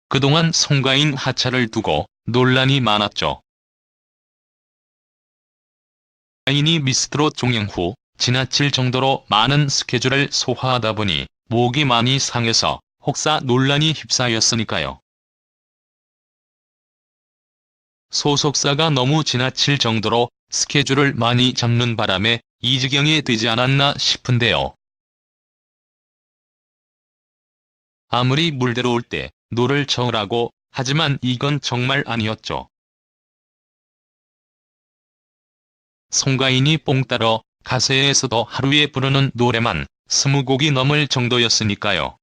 그동안 송가인 하차를 두고 논란이 많았죠. 송가인이 미스트롯 종영 후 지나칠 정도로 많은 스케줄을 소화하다 보니 목이 많이 상해서 혹사 논란이 휩싸였으니까요. 소속사가 너무 지나칠 정도로 스케줄을 많이 잡는 바람에 이 지경이 되지 않았나 싶은데요. 아무리 물 들어올 때 노를 저으라고 하지만 이건 정말 아니었죠. 송가인이 뽕 따러 가세에서도 하루에 부르는 노래만 20곡이 넘을 정도였으니까요.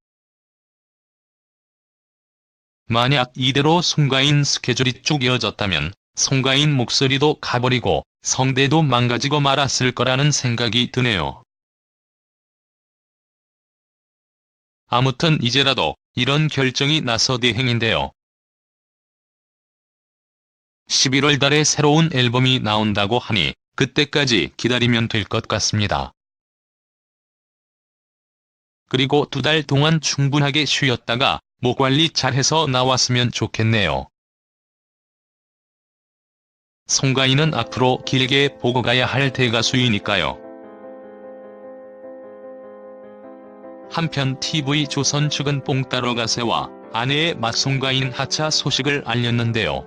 만약 이대로 송가인 스케줄이 쭉 이어졌다면 송가인 목소리도 가버리고 성대도 망가지고 말았을 거라는 생각이 드네요. 아무튼 이제라도 이런 결정이 나서 다행인데요. 11월 달에 새로운 앨범이 나온다고 하니 그때까지 기다리면 될 것 같습니다. 그리고 2달 동안 충분하게 쉬었다가 목 관리 잘해서 나왔으면 좋겠네요. 송가인은 앞으로 길게 보고 가야 할 대가수이니까요. 한편 TV조선 측은 뽕 따러 가세와 아내의 맞송가인 하차 소식을 알렸는데요.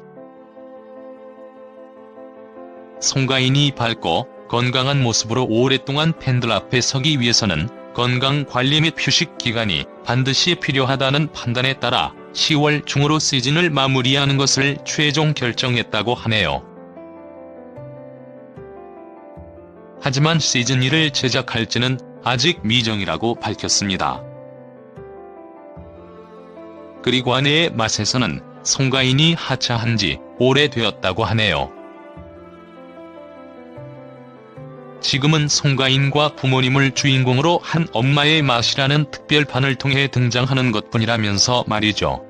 송가인이 밝고 건강한 모습으로 오랫동안 팬들 앞에 서기 위해서는 건강관리 및 휴식 기간이 반드시 필요하다는 판단에 따라 10월 중으로 시즌을 마무리하는 것을 최종 결정했다고 하네요. 하지만 시즌2를 제작할지는 아직 미정이라고 밝혔습니다. 그리고 아내의 맛에서는 송가인이 하차한 지 오래되었다고 하네요. 지금은 송가인과 부모님을 주인공으로 한 엄마의 맛이라는 특별판을 통해 등장하는 것뿐이라면서 말이죠.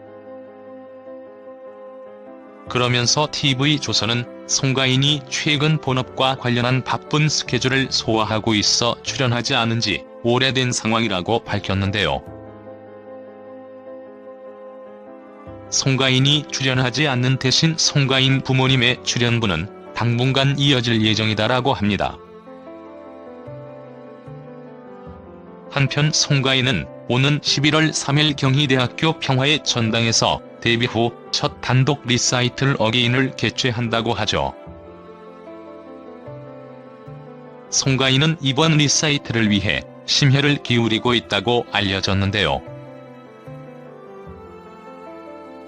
그러면서 TV조선은 송가인이 최근 본업과 관련한 바쁜 스케줄을 소화하고 있어 출연하지 않은 지 오래된 상황이라고 밝혔는데요. 송가인이 출연하지 않는 대신 송가인 부모님의 출연분은 당분간 이어질 예정이다라고 합니다. 한편 송가인은 오는 11월 3일 경희대학교 평화의 전당에서 데뷔 후 첫 단독 리사이틀 어게인을 개최한다고 하죠. 송가인은 이번 리사이틀을 위해 심혈을 기울이고 있다고 알려졌는데요.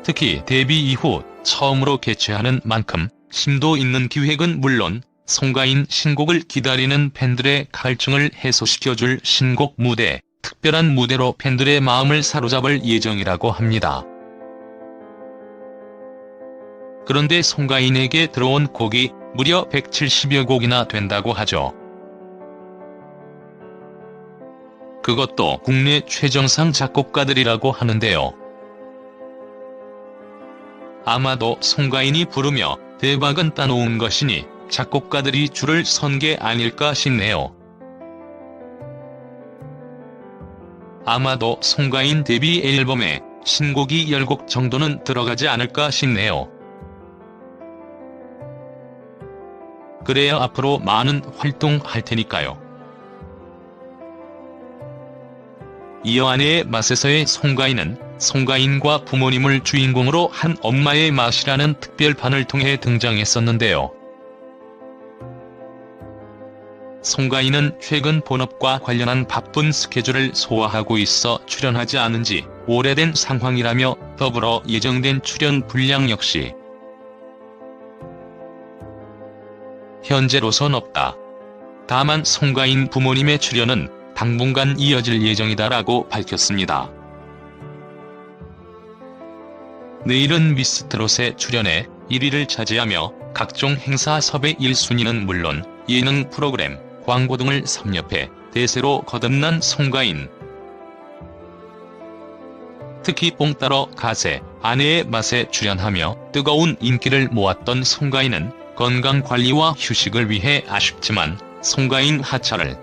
특히 데뷔 이후 처음으로 개최하는 만큼 심도 있는 기획은 물론 송가인 신곡을 기다리는 팬들의 갈증을 해소시켜줄 신곡 무대, 특별한 무대로 팬들의 마음을 사로잡을 예정이라고 합니다. 그런데 송가인에게 들어온 곡이 무려 170여 곡이나 된다고 하죠. 그것도 국내 최정상 작곡가들이라고 하는데요. 아마도 송가인이 부르며 대박은 따놓은 것이니 작곡가들이 줄을 선 게 아닐까 싶네요. 아마도 송가인 데뷔 앨범에 신곡이 10곡 정도는 들어가지 않을까 싶네요. 그래야 앞으로 많은 활동할 테니까요. 이어 아내의 맛에서의 송가인은 송가인과 부모님을 주인공으로 한 엄마의 맛이라는 특별판을 통해 등장했었는데요. 송가인은 최근 본업과 관련한 바쁜 스케줄을 소화하고 있어 출연하지 않은 지 오래된 상황이라며 더불어 예정된 출연 분량 역시 현재로선 없다. 다만 송가인 부모님의 출연은 당분간 이어질 예정이다라고 밝혔습니다. 내일은 미스트롯에 출연해 1위를 차지하며 각종 행사 섭외 1순위는 물론 예능 프로그램, 광고 등을 섭렵해 대세로 거듭난 송가인. 특히 뽕 따러 가세, 아내의 맛에 출연하며 뜨거운 인기를 모았던 송가인은 건강관리와 휴식을 위해 아쉽지만 송가인 하차를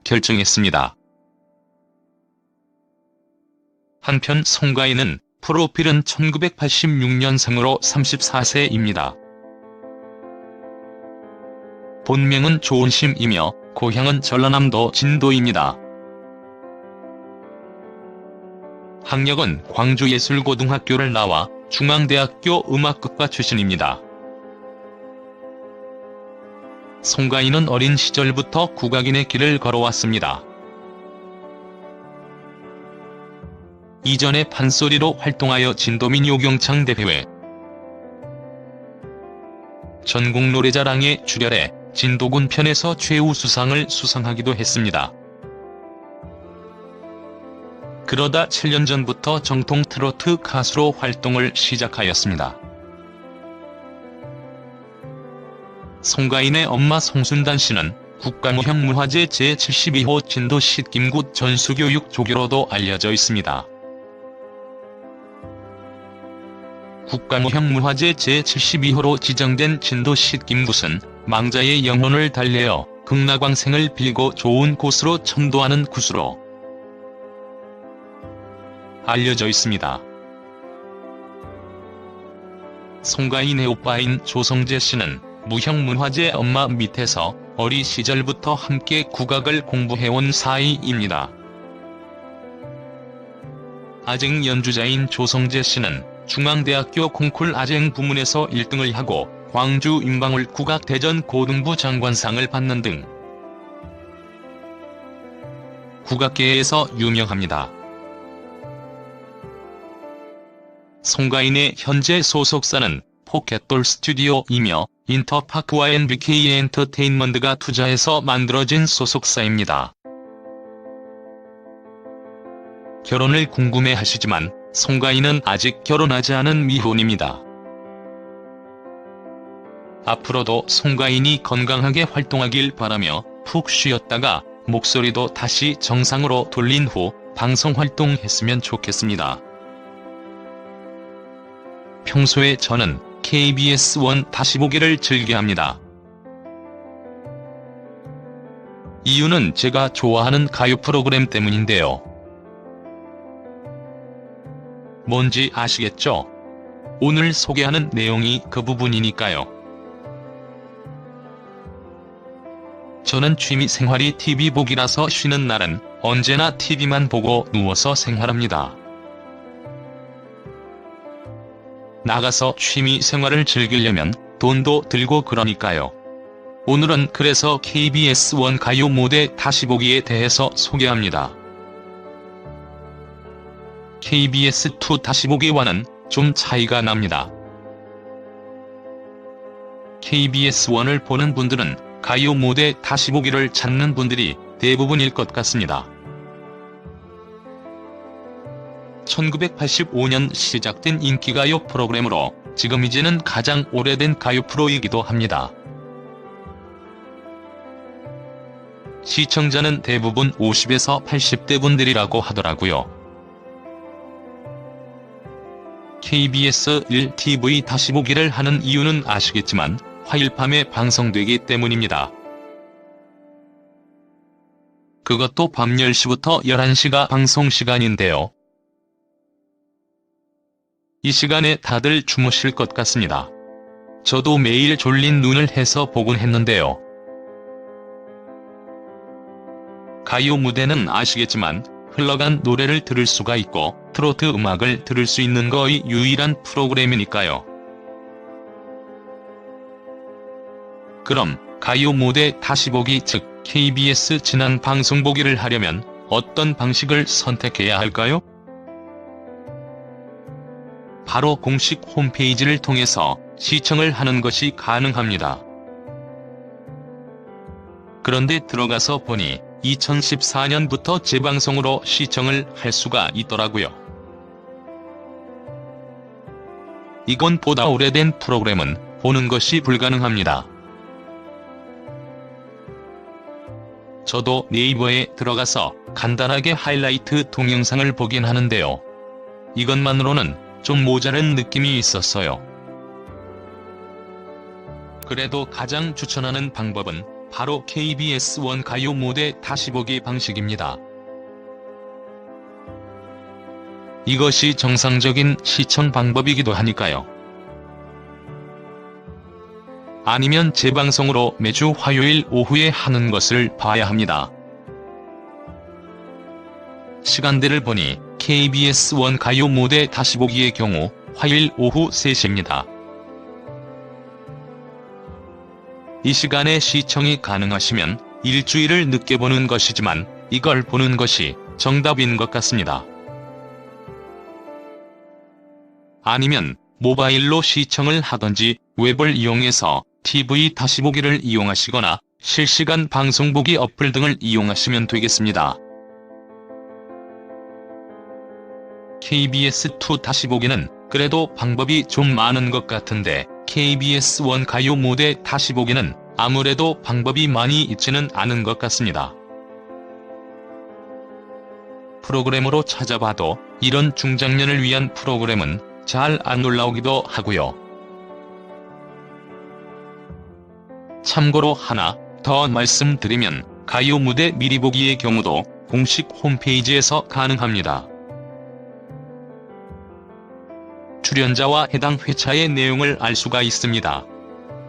결정했습니다. 한편 송가인은 프로필은 1986년생으로 34세입니다. 본명은 조은심이며 고향은 전라남도 진도입니다. 학력은 광주예술고등학교를 나와 중앙대학교 음악극과 출신입니다. 송가인은 어린 시절부터 국악인의 길을 걸어왔습니다. 이전에 판소리로 활동하여 진도민요경창 대회회, 전국노래자랑에 출연해 진도군 편에서 최우수상을 수상하기도 했습니다. 그러다 7년 전부터 정통 트로트 가수로 활동을 시작하였습니다. 송가인의 엄마 송순단 씨는 국가무형문화재 제72호 진도 싯김굿 전수교육 조교로도 알려져 있습니다. 국가무형문화재 제72호로 지정된 진도 싯김굿은 망자의 영혼을 달래어 극락왕생을 빌고 좋은 곳으로 천도하는 굿으로 알려져 있습니다. 송가인의 오빠인 조성재 씨는 무형문화재 엄마 밑에서 어리 시절부터 함께 국악을 공부해온 사이입니다. 아쟁 연주자인 조성재 씨는 중앙대학교 콩쿨 아쟁 부문에서 1등을 하고 광주 임방울 국악대전 고등부 장관상을 받는 등 국악계에서 유명합니다. 송가인의 현재 소속사는 포켓돌 스튜디오이며 인터파크와 NBK 엔터테인먼트가 투자해서 만들어진 소속사입니다. 결혼을 궁금해하시지만 송가인은 아직 결혼하지 않은 미혼입니다. 앞으로도 송가인이 건강하게 활동하길 바라며 푹 쉬었다가 목소리도 다시 정상으로 돌린 후 방송 활동했으면 좋겠습니다. 평소에 저는 KBS1 다시 보기를 즐겨합니다. 이유는 제가 좋아하는 가요 프로그램 때문인데요. 뭔지 아시겠죠? 오늘 소개하는 내용이 그 부분이니까요. 저는 취미 생활이 TV 보기라서 쉬는 날은 언제나 TV만 보고 누워서 생활합니다. 나가서 취미 생활을 즐기려면 돈도 들고 그러니까요. 오늘은 그래서 KBS1 가요 무대 다시 보기에 대해서 소개합니다. KBS2 다시 보기와는 좀 차이가 납니다. KBS1을 보는 분들은 가요 무대 다시 보기를 찾는 분들이 대부분일 것 같습니다. 1985년 시작된 인기가요 프로그램으로 지금 이제는 가장 오래된 가요 프로이기도 합니다. 시청자는 대부분 50에서 80대 분들이라고 하더라고요. KBS 1TV 다시 보기를 하는 이유는 아시겠지만 화요일 밤에 방송되기 때문입니다. 그것도 밤 10시부터 11시가 방송 시간인데요. 이 시간에 다들 주무실 것 같습니다. 저도 매일 졸린 눈을 해서 보곤 했는데요. 가요 무대는 아시겠지만 흘러간 노래를 들을 수가 있고 트로트 음악을 들을 수 있는 거의 유일한 프로그램이니까요. 그럼 가요 무대 다시 보기 즉 KBS 지난 방송 보기를 하려면 어떤 방식을 선택해야 할까요? 바로 공식 홈페이지를 통해서 시청을 하는 것이 가능합니다. 그런데 들어가서 보니 2014년부터 재방송으로 시청을 할 수가 있더라고요. 이건 보다 오래된 프로그램은 보는 것이 불가능합니다. 저도 네이버에 들어가서 간단하게 하이라이트 동영상을 보긴 하는데요. 이것만으로는 좀 모자란 느낌이 있었어요. 그래도 가장 추천하는 방법은 바로 KBS1 가요 무대 다시 보기 방식입니다. 이것이 정상적인 시청 방법이기도 하니까요. 아니면 재방송으로 매주 화요일 오후에 하는 것을 봐야 합니다. 시간대를 보니 KBS1 가요 무대 다시 보기의 경우 화요일 오후 3시입니다. 이 시간에 시청이 가능하시면 일주일을 늦게 보는 것이지만 이걸 보는 것이 정답인 것 같습니다. 아니면 모바일로 시청을 하던지 웹을 이용해서 TV 다시 보기를 이용하시거나 실시간 방송 보기 어플 등을 이용하시면 되겠습니다. KBS2 다시 보기는 그래도 방법이 좀 많은 것 같은데 KBS1 가요 무대 다시 보기는 아무래도 방법이 많이 있지는 않은 것 같습니다. 프로그램으로 찾아봐도 이런 중장년을 위한 프로그램은 잘 안 올라오기도 하고요. 참고로 하나 더 말씀드리면 가요 무대 미리 보기의 경우도 공식 홈페이지에서 가능합니다. 출연자와 해당 회차의 내용을 알 수가 있습니다.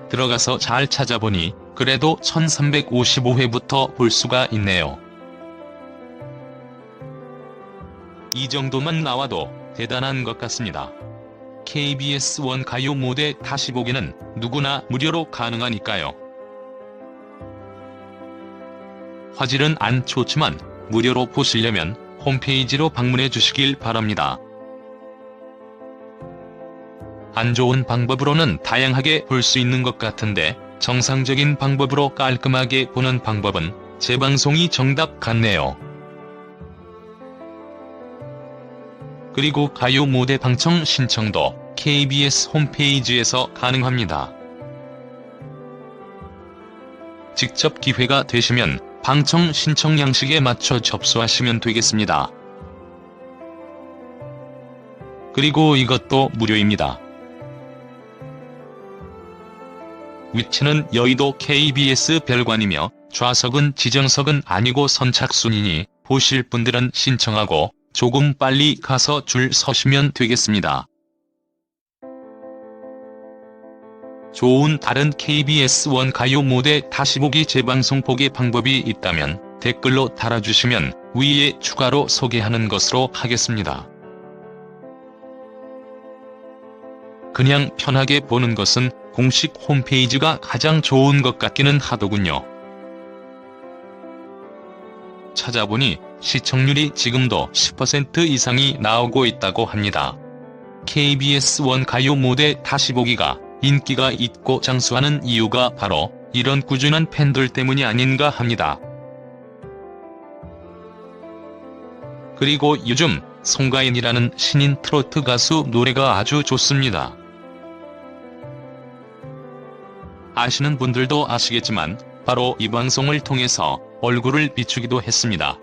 들어가서 잘 찾아보니 그래도 1355회부터 볼 수가 있네요. 이 정도만 나와도 대단한 것 같습니다. KBS1 가요 무대 다시 보기는 누구나 무료로 가능하니까요. 화질은 안 좋지만 무료로 보시려면 홈페이지로 방문해 주시길 바랍니다. 안 좋은 방법으로는 다양하게 볼 수 있는 것 같은데 정상적인 방법으로 깔끔하게 보는 방법은 재방송이 정답 같네요. 그리고 가요 무대 방청 신청도 KBS 홈페이지에서 가능합니다. 직접 기회가 되시면 방청 신청 양식에 맞춰 접수하시면 되겠습니다. 그리고 이것도 무료입니다. 위치는 여의도 KBS 별관이며 좌석은 지정석은 아니고 선착순이니 보실 분들은 신청하고 조금 빨리 가서 줄 서시면 되겠습니다. 좋은 다른 KBS1 가요 무대 다시 보기 재방송 보기 방법이 있다면 댓글로 달아주시면 위에 추가로 소개하는 것으로 하겠습니다. 그냥 편하게 보는 것은 공식 홈페이지가 가장 좋은 것 같기는 하더군요. 찾아보니 시청률이 지금도 10% 이상이 나오고 있다고 합니다. KBS1 가요 무대 다시 보기가 인기가 있고 장수하는 이유가 바로 이런 꾸준한 팬들 때문이 아닌가 합니다. 그리고 요즘 송가인이라는 신인 트로트 가수 노래가 아주 좋습니다. 아시는 분들도 아시겠지만 바로 이 방송을 통해서 얼굴을 비추기도 했습니다.